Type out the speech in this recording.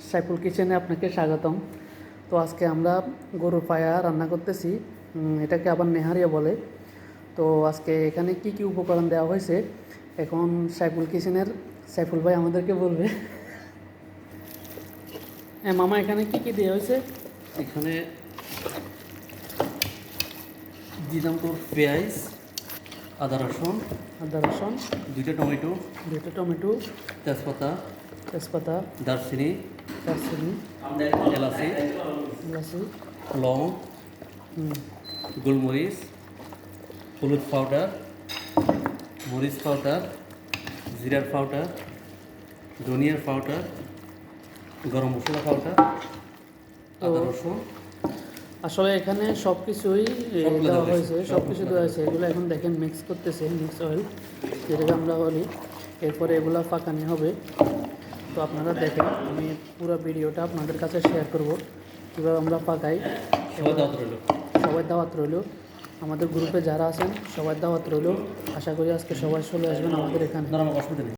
সাইফুল কিচেনে আপনাকে স্বাগতম। তো আজকে আমরা গরুর পায়া রান্না করতেছি, এটাকে আবার নেহারিয়া বলে। তো আজকে এখানে কি কি উপকরণ দেওয়া হয়েছে এখন সাইফুল কিচেনের সাইফুল ভাই আমাদেরকে বলবে। হ্যাঁ মামা, এখানে কি কি দেওয়া হয়েছে? এখানে দিলাম তোর পেঁয়াজ, আদা রসুন, দুইটা টমেটো, তেজপাতা, দারচিনি, এলাচি, লং, গোলমরিচ, হলুদ পাউডার, মরিচ পাউডার, জিরার পাউডার, ধনিয়ার পাউডার, গরম মশলা পাউডার, আদা রসুন। আসলে এখানে সব কিছুই দেওয়া হয়েছে, সব কিছু দেওয়া হয়েছে। এগুলো এখন দেখেন মিক্স করতেছে, মিক্স অয়েল যেটাকে আমরা বলি। এরপরে এগুলো পাকানি হবে। তো আপনারা দেখেন, আমি পুরো ভিডিওটা আপনাদের কাছে শেয়ার করব কীভাবে আমরা পাকাই। সবাই দাওয়াত রইল, আমাদের গ্রুপে যারা আছেন সবাই দাওয়াত রইল। আশা করি আজকে সবাই চলে আসবেন আমাদের এখানে।